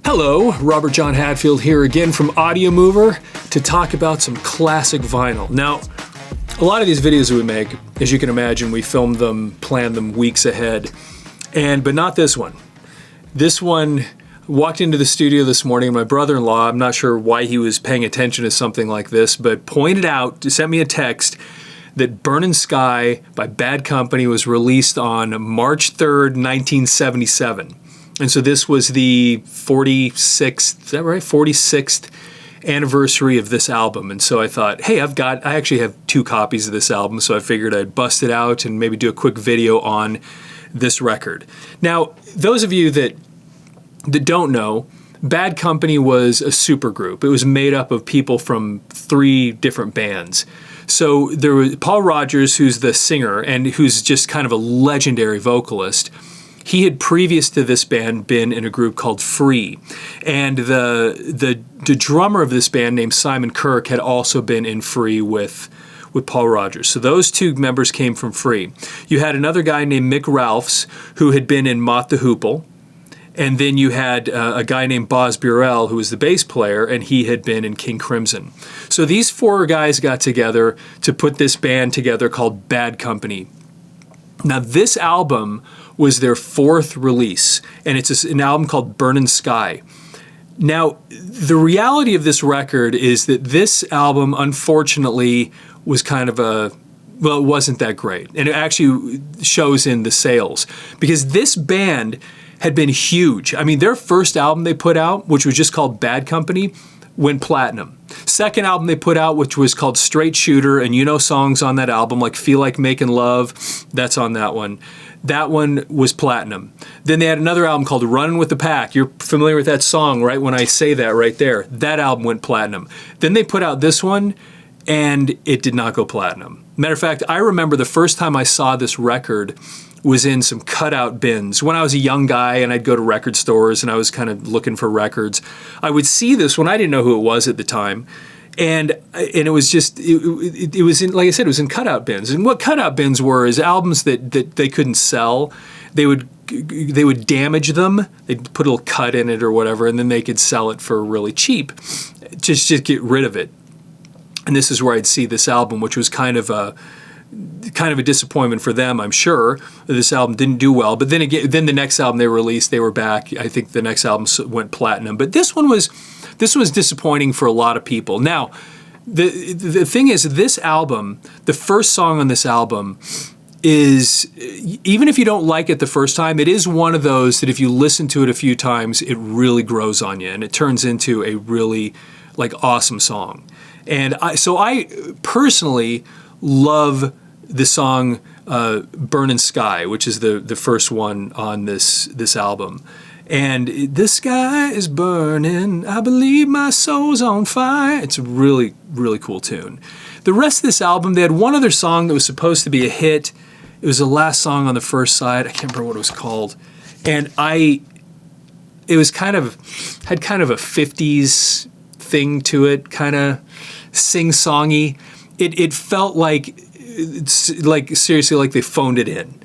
Hello, Robert John Hadfield here again from Audiomover to talk about some classic vinyl. Now, a lot of these videos that we make, as you can imagine, we filmed them, planned them weeks ahead, but not this one. This one, walked into the studio this morning, my brother-in-law, I'm not sure why he was paying attention to something like this, but pointed out, sent me a text that Burnin Sky by Bad Company was released on March 3rd, 1977. And so this was the 46th, is that right? 46th anniversary of this album. And so I thought, hey, I actually have 2 copies of this album, so I figured I'd bust it out and maybe do a quick video on this record. Now, those of you that don't know, Bad Company was a supergroup. It was made up of people from 3 different bands. So there was Paul Rodgers, who's the singer and who's just kind of a legendary vocalist. He had previous to this band been in a group called Free, and the drummer of this band named Simon Kirke had also been in Free with Paul Rodgers. So those 2 members came from Free. You had another guy named Mick Ralphs who had been in Mott the Hoople, and then you had a guy named Boz Burrell who was the bass player, and he had been in King Crimson. So these 4 guys got together to put this band together called Bad Company. Now this album was their 4th release, and it's an album called Burnin Sky. Now, the reality of this record is that this album, unfortunately, was kind of it wasn't that great. And it actually shows in the sales, because this band had been huge. I mean, their first album they put out, which was just called Bad Company, went platinum. Second album they put out, which was called Straight Shooter, and you know songs on that album like Feel Like Making Love, that's on that one. That one was platinum. Then they had another album called Runnin' with the Pack. You're familiar with that song, right? When I say that right there, that album went platinum. Then they put out this one, and it did not go platinum. Matter of fact, I remember the first time I saw this record was in some cutout bins. When I was a young guy and I'd go to record stores and I was kind of looking for records, I would see this one. I didn't know who it was at the time. And it was just, it was in, like I said, it was in cutout bins. And what cutout bins were is albums that they couldn't sell. They would damage them. They'd put a little cut in it or whatever, and then they could sell it for really cheap. Just get rid of it. And this is where I'd see this album, which was kind of a disappointment for them, I'm sure. This album didn't do well. But then again, the next album they released, they were back. I think the next album went platinum. But this one was disappointing for a lot of people. Now, the thing is, this album, the first song on this album is, even if you don't like it the first time, it is one of those that if you listen to it a few times, it really grows on you and it turns into a really awesome song. And I personally love the song Burnin Sky, which is the first one on this album. And the sky is burning, I believe my soul's on fire. It's a really, really cool tune. The rest of this album, they had one other song that was supposed to be a hit. It was the last song on the first side. I can't remember what it was called. And it was had kind of a 50s thing to it, kind of sing-songy. It felt like seriously, like they phoned it in.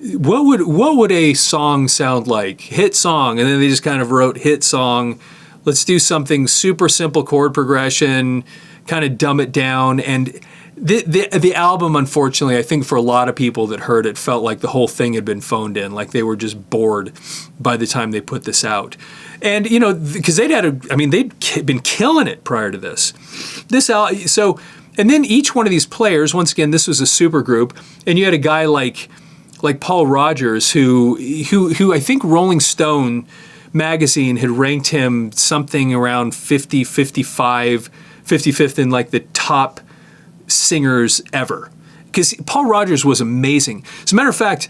What would a song sound like? Hit song, and then they just kind of wrote hit song. Let's do something super simple chord progression, kind of dumb it down. And the album, unfortunately, I think for a lot of people that heard it, felt like the whole thing had been phoned in, like they were just bored by the time they put this out. And because they'd been killing it prior to this. And then each one of these players, once again, this was a super group, and you had a guy like Paul Rodgers, who I think Rolling Stone magazine had ranked him something around 55th in the top singers ever. Because Paul Rodgers was amazing. As a matter of fact,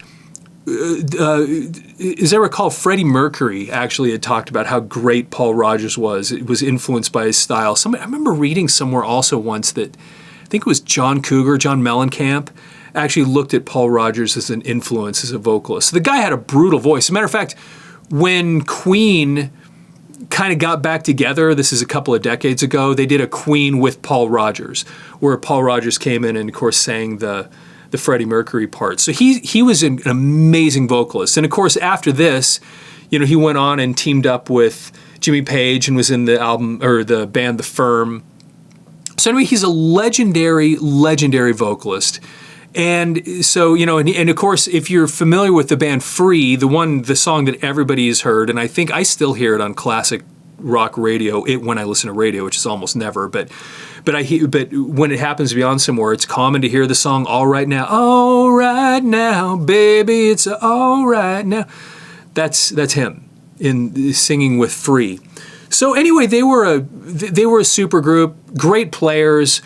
as I recall, Freddie Mercury actually had talked about how great Paul Rodgers was. It was influenced by his style. I remember reading somewhere also once that I think it was John Mellencamp, actually looked at Paul Rodgers as an influence as a vocalist. So the guy had a brutal voice. As a matter of fact, when Queen kind of got back together, this is a couple of decades ago, they did a Queen with Paul Rodgers, where Paul Rodgers came in and, of course, sang the Freddie Mercury part. So he was an amazing vocalist. And, of course, after this, he went on and teamed up with Jimmy Page and was in the album or the band The Firm. So anyway, he's a legendary vocalist. And so, you know, and of course, if you're familiar with the band Free, the song that everybody has heard, and I think I still hear it on classic rock radio when I listen to radio, which is almost never, but when it happens to be on somewhere, it's common to hear the song "All Right Now, Baby, it's all right now." That's him in singing with Free. So anyway, they were a super group, great players.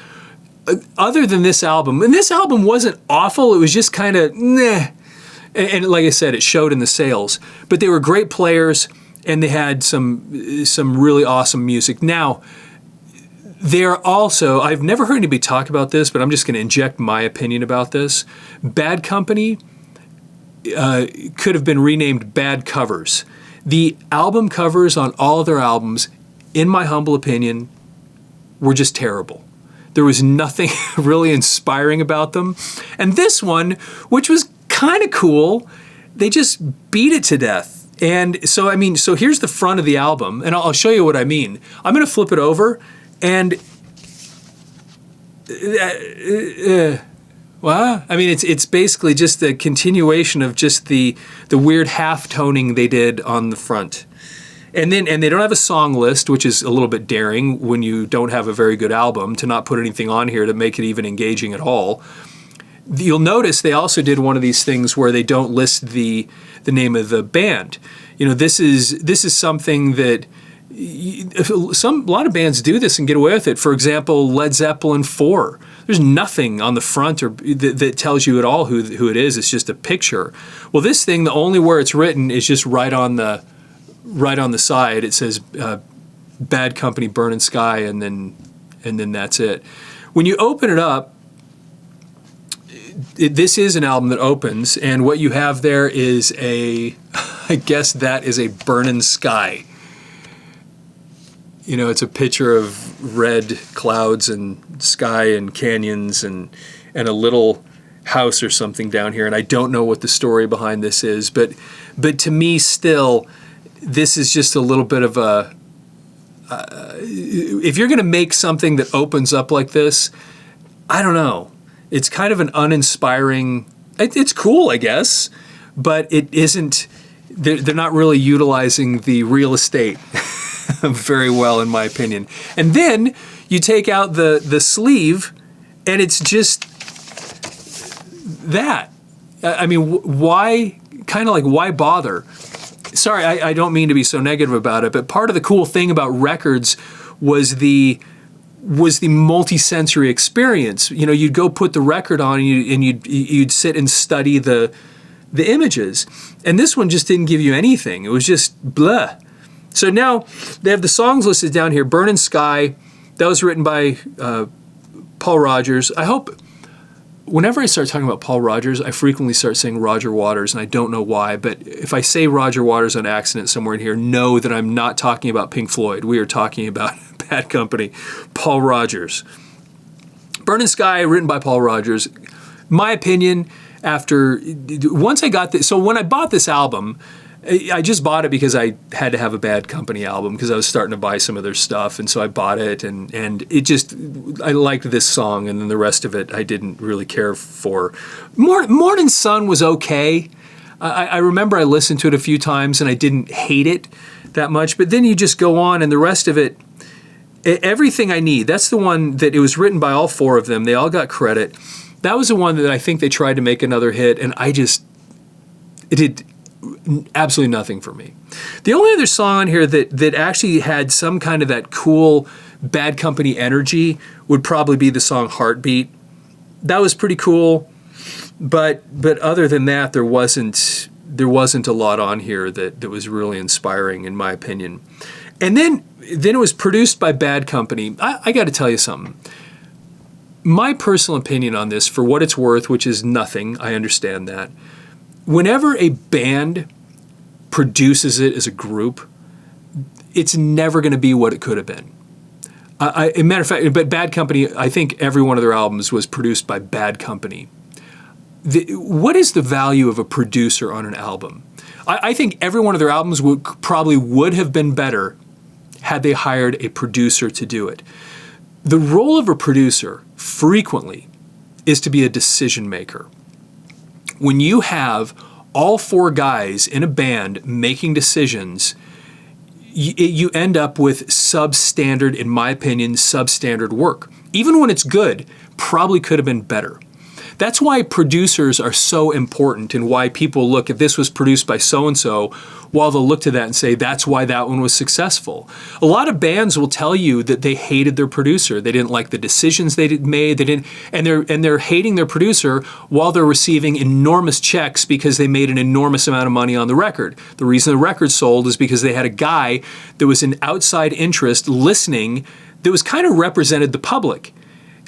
Other than this album, and this album wasn't awful, it was just kind of meh. And like I said, it showed in the sales. But they were great players, and they had some really awesome music. Now, they're also, I've never heard anybody talk about this, but I'm just going to inject my opinion about this. Bad Company could have been renamed Bad Covers. The album covers on all of their albums, in my humble opinion, were just terrible. There was nothing really inspiring about them. And this one, which was kind of cool, they just beat it to death. And so, I mean, so here's the front of the album, and I'll show you what I mean. I'm going to flip it over, and well, I mean, it's basically just the continuation of just the weird half toning they did on the front. And they don't have a song list, which is a little bit daring when you don't have a very good album, to not put anything on here to make it even engaging at all. You'll notice they also did one of these things where they don't list the name of the band. You know, this is something that a lot of bands do this and get away with it. For example, Led Zeppelin 4. There's nothing on the front or that tells you at all who it is. It's just a picture. Well, this thing, the only where it's written is just right on the side. It says Bad Company, Burnin Sky, and then that's it. When you open it up, this is an album that opens, and what you have there is I guess that is a Burnin Sky. You know, it's a picture of red clouds and sky and canyons and a little house or something down here, and I don't know what the story behind this is, but to me still, this is just a little bit of a, if you're going to make something that opens up like this, I don't know. It's kind of an uninspiring, it's cool, I guess, but it isn't, they're not really utilizing the real estate very well, in my opinion. And then you take out the sleeve, and it's just that. I mean, why, kind of like, why bother? Sorry, I don't mean to be so negative about it, but part of the cool thing about records was the multi-sensory experience. You know, you'd go put the record on and you'd sit and study the images. And this one just didn't give you anything. It was just blah. So now they have the songs listed down here. Burnin Sky, that was written by Paul Rodgers. I hope whenever I start talking about Paul Rodgers, I frequently start saying Roger Waters, and I don't know why, but if I say Roger Waters on accident somewhere in here, know that I'm not talking about Pink Floyd. We are talking about Bad Company, Paul Rodgers. Burnin Sky, written by Paul Rodgers. My opinion, once I got this, so when I bought this album, I just bought it because I had to have a Bad Company album because I was starting to buy some of their stuff, and so I bought it, and it just, I liked this song, and then the rest of it I didn't really care for. Morning Sun was okay. I remember I listened to it a few times, and I didn't hate it that much, but then you just go on, and the rest of it, Everything I Need, that's the one that it was written by all four of them. They all got credit. That was the one that I think they tried to make another hit, and it did absolutely nothing for me. The only other song on here that actually had some kind of that cool Bad Company energy would probably be the song Heartbeat. That was pretty cool, but other than that, there wasn't a lot on here that was really inspiring, in my opinion. And then it was produced by Bad Company. I got to tell you something. My personal opinion on this, for what it's worth, which is nothing, I understand that. Whenever a band produces it as a group, it's never going to be what it could have been. As a matter of fact, but Bad Company, I think every one of their albums was produced by Bad Company. What is the value of a producer on an album? I think every one of their albums would have been better had they hired a producer to do it. The role of a producer frequently is to be a decision maker. When you have all four guys in a band making decisions, you end up with substandard, in my opinion, substandard work. Even when it's good, probably could have been better. That's why producers are so important, and why people look, if this was produced by so-and-so, while they'll look to that and say, that's why that one was successful. A lot of bands will tell you that they hated their producer. They didn't like the decisions they made. And they're hating their producer while they're receiving enormous checks because they made an enormous amount of money on the record. The reason the record sold is because they had a guy that was an outside interest listening that was kind of represented the public.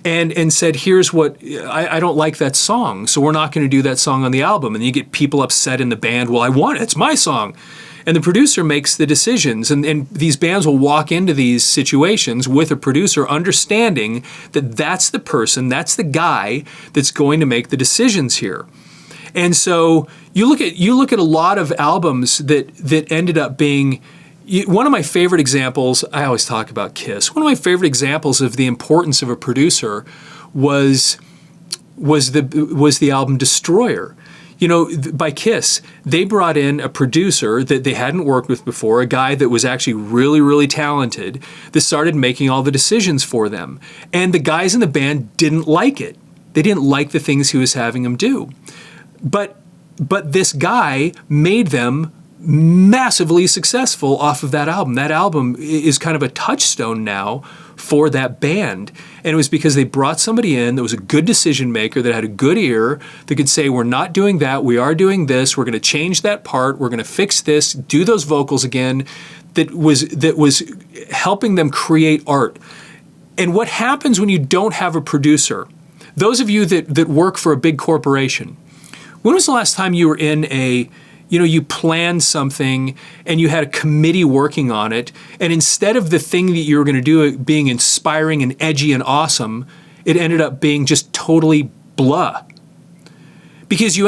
And said, here's what, I don't like that song, so we're not going to do that song on the album. And you get people upset in the band, well, I want it, it's my song. And the producer makes the decisions. And these bands will walk into these situations with a producer understanding that that's the person, that's the guy that's going to make the decisions here. And so you look at a lot of albums that ended up being, one of my favorite examples, I always talk about Kiss. One of my favorite examples of the importance of a producer was the album Destroyer. You know, by Kiss, they brought in a producer that they hadn't worked with before, a guy that was actually really, really talented, that started making all the decisions for them. And the guys in the band didn't like it. They didn't like the things he was having them do. But this guy made them massively successful off of that album. That album is kind of a touchstone now for that band. And it was because they brought somebody in that was a good decision maker, that had a good ear, that could say, we're not doing that, we are doing this, we're going to change that part, we're going to fix this, do those vocals again, that was helping them create art. And what happens when you don't have a producer? Those of you that work for a big corporation, when was the last time you were in you planned something and you had a committee working on it, and instead of the thing that you were going to do being inspiring and edgy and awesome, it ended up being just totally blah. Because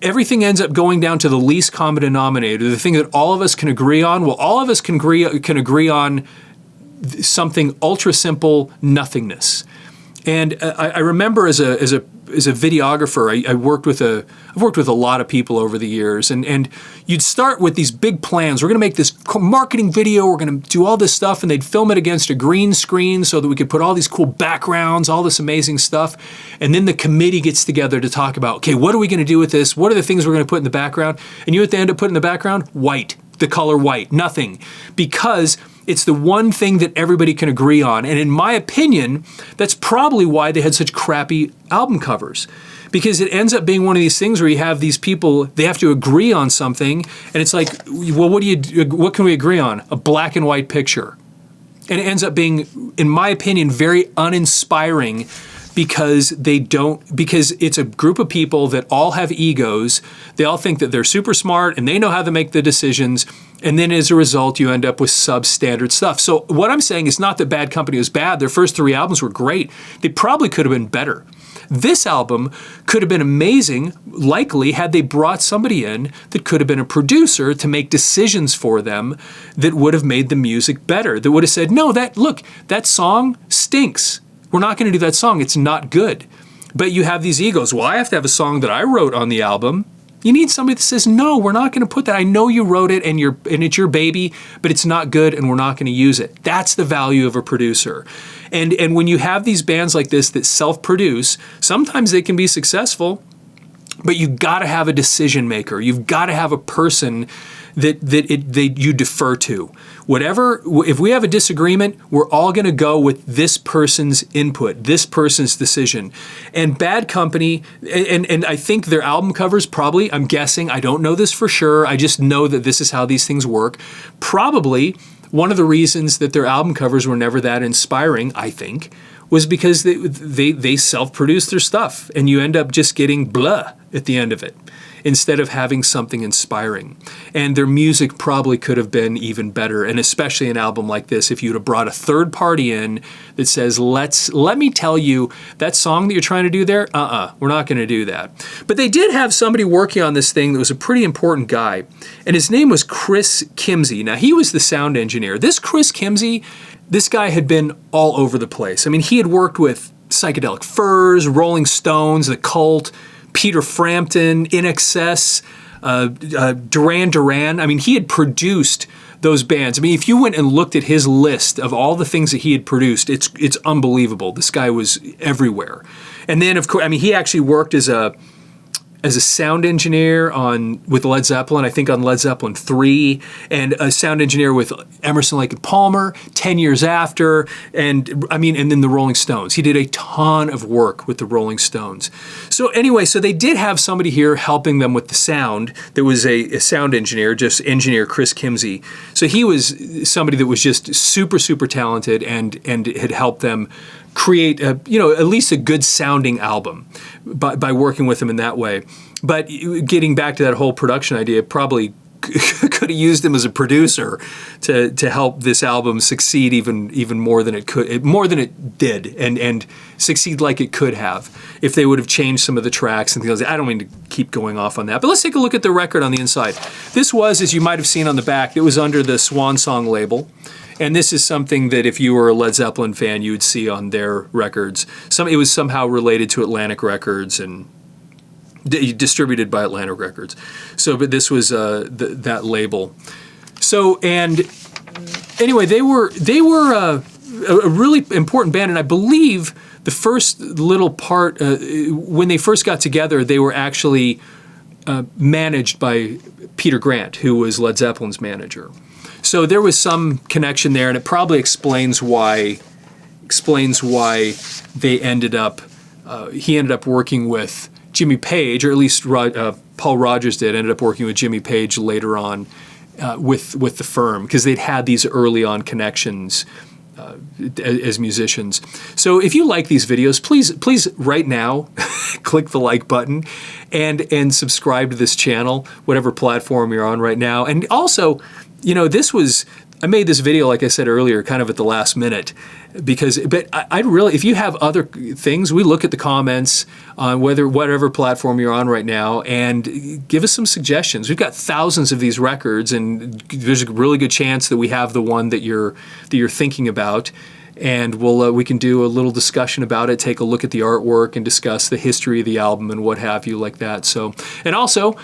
everything ends up going down to the least common denominator, the thing that all of us can agree on. Well, all of us can agree on something ultra simple nothingness. And I remember as a videographer, I've worked with a lot of people over the years, and you'd start with these big plans. We're going to make this marketing video. We're going to do all this stuff, and they'd film it against a green screen so that we could put all these cool backgrounds, all this amazing stuff. And then the committee gets together to talk about, okay, what are we going to do with this? What are the things we're going to put in the background? And you know what they end up putting in the background? White, the color white, nothing, because it's the one thing that everybody can agree on. And in my opinion, that's probably why they had such crappy album covers. Because it ends up being one of these things where you have these people, they have to agree on something, and it's like, well, what can we agree on? A black and white picture. And it ends up being, in my opinion, very uninspiring, because it's a group of people that all have egos. They all think that they're super smart and they know how to make the decisions. And then as a result, you end up with substandard stuff. So what I'm saying is not that Bad Company was bad. Their first 3 albums were great. They probably could have been better. This album could have been amazing, likely, had they brought somebody in that could have been a producer to make decisions for them that would have made the music better, that would have said, no, that song stinks. We're not going to do that song. It's not good. But you have these egos. Well, I have to have a song that I wrote on the album. You need somebody that says, no, we're not going to put that. I know you wrote it and it's your baby, but it's not good and we're not going to use it. That's the value of a producer. And when you have these bands like this that self-produce, sometimes they can be successful, but you got to have a decision maker. You've got to have a person that you defer to. If we have a disagreement, we're all going to go with this person's input, this person's decision. And Bad Company, and I think their album covers probably, I'm guessing, I don't know this for sure, I just know that this is how these things work. Probably one of the reasons that their album covers were never that inspiring, I think, was because they self-produced their stuff, and you end up just getting blah at the end of it. instead of having something inspiring. And their music probably could have been even better, and especially an album like this, if you'd have brought a third party in that says, let me tell you, that song that you're trying to do there, we're not going to do that. But they did have somebody working on this thing that was a pretty important guy, and his name was Chris Kimsey. Now, he was the sound engineer. This Chris Kimsey, this guy had been all over the place. I mean, he had worked with Psychedelic Furs, Rolling Stones, The Cult, Peter Frampton, In Excess, Duran Duran. I mean, he had produced those bands. I mean, if you went and looked at his list of all the things that he had produced, it's unbelievable. This guy was everywhere. And then, of course, I mean, he actually worked as a sound engineer with Led Zeppelin, I think on Led Zeppelin 3, and a sound engineer with Emerson, Lake and Palmer 10 years after, and then the Rolling Stones. He did a ton of work with the Rolling Stones. So anyway, so they did have somebody here helping them with the sound. There was a sound engineer, just engineer Chris Kimsey. So he was somebody that was just super, super talented and had helped them create at least a good sounding album by working with him in that way. But getting back to that whole production idea, probably could have used him as a producer to help this album succeed even more than it did, and succeed like it could have if they would have changed some of the tracks and things. I don't mean to keep going off on that, but let's take a look at the record on the inside. This was, as you might have seen on the back, it was under the Swan Song label. And this is something that if you were a Led Zeppelin fan, you would see on their records. It was somehow related to Atlantic Records and distributed by Atlantic Records. So, but this was that label. So, and anyway, they were a really important band, and I believe the first little part when they first got together, they were actually managed by Peter Grant, who was Led Zeppelin's manager. So there was some connection there, and it probably explains why they ended up. He ended up working with Jimmy Page, or at least Paul Rodgers ended up working with Jimmy Page later on with the firm, because they'd had these early on connections as musicians. So if you like these videos, please right now click the like button and subscribe to this channel, whatever platform you're on right now. And also, I made this video, like I said earlier, kind of at the last minute, but I'd really, if you have other things, we look at the comments on whatever platform you're on right now, and give us some suggestions. We've got thousands of these records, and there's a really good chance that we have the one that you're thinking about. And we can do a little discussion about it, take a look at the artwork, and discuss the history of the album and what have you like that. So, and also,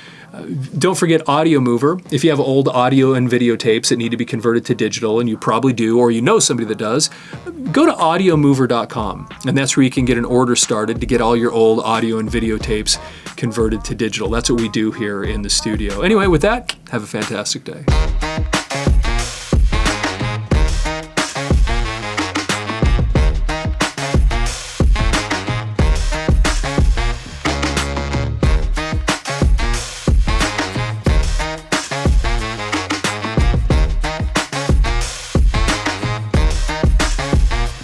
don't forget Audiomover. If you have old audio and videotapes that need to be converted to digital, and you probably do, or you know somebody that does, go to audiomover.com, and that's where you can get an order started to get all your old audio and videotapes converted to digital. That's what we do here in the studio. Anyway, with that, have a fantastic day.